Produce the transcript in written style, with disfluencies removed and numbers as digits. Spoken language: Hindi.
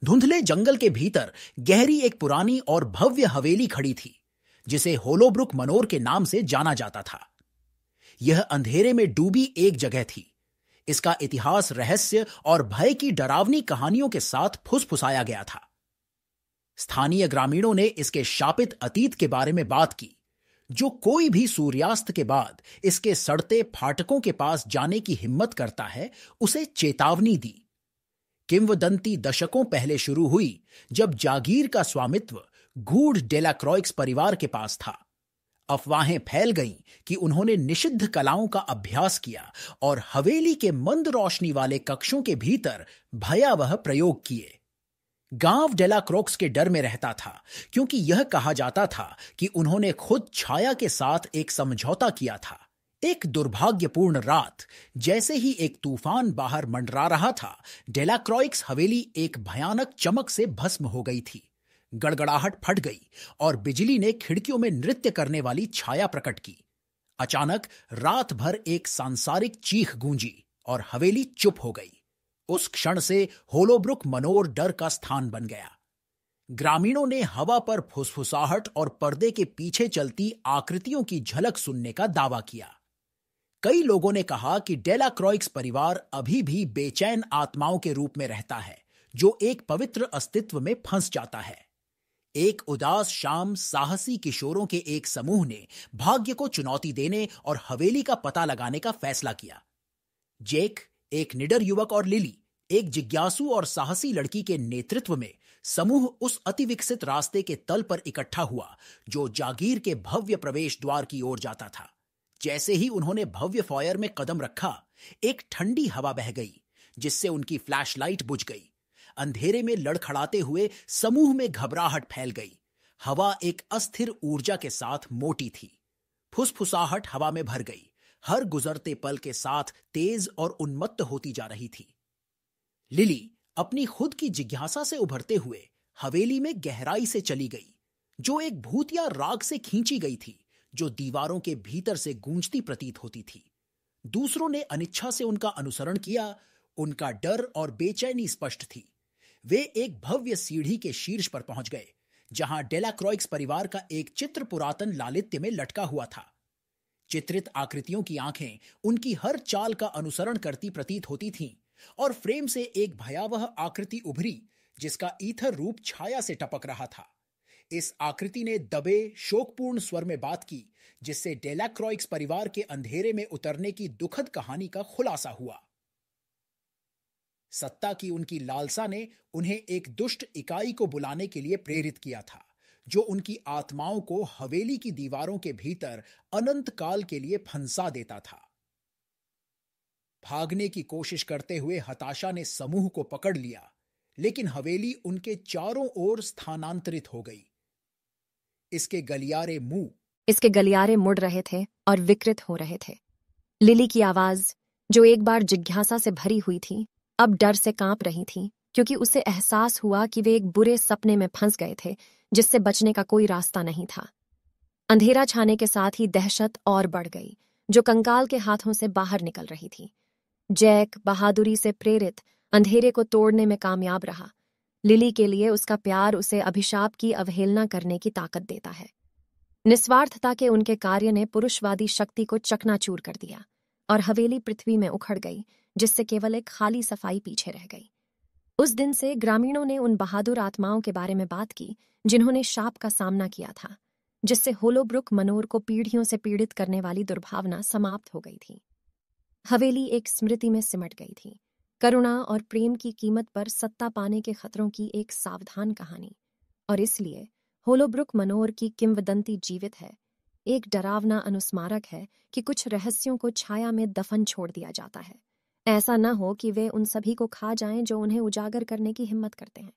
धुंधले जंगल के भीतर गहरी एक पुरानी और भव्य हवेली खड़ी थी, जिसे होलोब्रुक मनोर के नाम से जाना जाता था। यह अंधेरे में डूबी एक जगह थी। इसका इतिहास रहस्य और भय की डरावनी कहानियों के साथ फुसफुसाया गया था। स्थानीय ग्रामीणों ने इसके शापित अतीत के बारे में बात की, जो कोई भी सूर्यास्त के बाद इसके सड़ते फाटकों के पास जाने की हिम्मत करता है, उसे चेतावनी दी। किंवदंती दशकों पहले शुरू हुई, जब जागीर का स्वामित्व गूढ़ डेलाक्रॉइक्स परिवार के पास था। अफवाहें फैल गईं कि उन्होंने निषिद्ध कलाओं का अभ्यास किया और हवेली के मंद रोशनी वाले कक्षों के भीतर भयावह प्रयोग किए। गांव डेलाक्रॉक्स के डर में रहता था, क्योंकि यह कहा जाता था कि उन्होंने खुद छाया के साथ एक समझौता किया था। एक दुर्भाग्यपूर्ण रात, जैसे ही एक तूफान बाहर मंडरा रहा था, डेलाक्रॉइक्स हवेली एक भयानक चमक से भस्म हो गई थी। गड़गड़ाहट फट गई और बिजली ने खिड़कियों में नृत्य करने वाली छाया प्रकट की। अचानक रात भर एक सांसारिक चीख गूंजी और हवेली चुप हो गई। उस क्षण से होलोब्रुक मनोर डर का स्थान बन गया। ग्रामीणों ने हवा पर फुसफुसाहट और पर्दे के पीछे चलती आकृतियों की झलक सुनने का दावा किया। कई लोगों ने कहा कि डेलाक्रॉइक्स परिवार अभी भी बेचैन आत्माओं के रूप में रहता है, जो एक पवित्र अस्तित्व में फंस जाता है। एक उदास शाम साहसी किशोरों के एक समूह ने भाग्य को चुनौती देने और हवेली का पता लगाने का फैसला किया। जेक, एक निडर युवक, और लिली, एक जिज्ञासु और साहसी लड़की के नेतृत्व में समूह उस अतिविकसित रास्ते के तल पर इकट्ठा हुआ, जो जागीर के भव्य प्रवेश द्वार की ओर जाता था। जैसे ही उन्होंने भव्य फॉयर में कदम रखा, एक ठंडी हवा बह गई, जिससे उनकी फ्लैशलाइट बुझ गई। अंधेरे में लड़खड़ाते हुए समूह में घबराहट फैल गई। हवा एक अस्थिर ऊर्जा के साथ मोटी थी। फुसफुसाहट हवा में भर गई, हर गुजरते पल के साथ तेज और उन्मत्त होती जा रही थी। लिली अपनी खुद की जिज्ञासा से उभरते हुए हवेली में गहराई से चली गई, जो एक भूतिया राग से खींची गई थी, जो दीवारों के भीतर से गूंजती प्रतीत होती थी। दूसरों ने अनिच्छा से उनका अनुसरण किया। उनका डर और बेचैनी स्पष्ट थी। वे एक भव्य सीढ़ी के शीर्ष पर पहुंच गए, जहां डेलाक्रॉइक्स परिवार का एक चित्र पुरातन लालित्य में लटका हुआ था। चित्रित आकृतियों की आंखें उनकी हर चाल का अनुसरण करती प्रतीत होती थीं, और फ्रेम से एक भयावह आकृति उभरी, जिसका ईथर रूप छाया से टपक रहा था। इस आकृति ने दबे, शोकपूर्ण स्वर में बात की, जिससे डेलाक्रॉइक्स परिवार के अंधेरे में उतरने की दुखद कहानी का खुलासा हुआ। सत्ता की उनकी लालसा ने उन्हें एक दुष्ट इकाई को बुलाने के लिए प्रेरित किया था, जो उनकी आत्माओं को हवेली की दीवारों के भीतर अनंत काल के लिए फंसा देता था। भागने की कोशिश करते हुए हताशा ने समूह को पकड़ लिया, लेकिन हवेली उनके चारों ओर स्थानांतरित हो गई। इसके गलियारे मुड़ रहे थे और विकृत हो रहे थे। लिली की आवाज, जो एक बार जिज्ञासा से भरी हुई थी, अब डर से कांप रही थी, क्योंकि उसे एहसास हुआ कि वे एक बुरे सपने में फंस गए थे, जिससे बचने का कोई रास्ता नहीं था। अंधेरा छाने के साथ ही दहशत और बढ़ गई, जो कंकाल के हाथों से बाहर निकल रही थी। जैक बहादुरी से प्रेरित अंधेरे को तोड़ने में कामयाब रहा। लिली के लिए उसका प्यार उसे अभिशाप की अवहेलना करने की ताकत देता है। निस्वार्थता के उनके कार्य ने पुरुषवादी शक्ति को चकनाचूर कर दिया, और हवेली पृथ्वी में उखड़ गई, जिससे केवल एक खाली सफाई पीछे रह गई। उस दिन से ग्रामीणों ने उन बहादुर आत्माओं के बारे में बात की, जिन्होंने शाप का सामना किया था, जिससे होलोब्रुक मनोर को पीढ़ियों से पीड़ित करने वाली दुर्भावना समाप्त हो गई थी। हवेली एक स्मृति में सिमट गई थी, करुणा और प्रेम की कीमत पर सत्ता पाने के खतरों की एक सावधान कहानी। और इसलिए होलोब्रुक मनोर की किंवदंती जीवित है, एक डरावना अनुस्मारक है कि कुछ रहस्यों को छाया में दफन छोड़ दिया जाता है। ऐसा न हो कि वे उन सभी को खा जाएं जो उन्हें उजागर करने की हिम्मत करते हैं।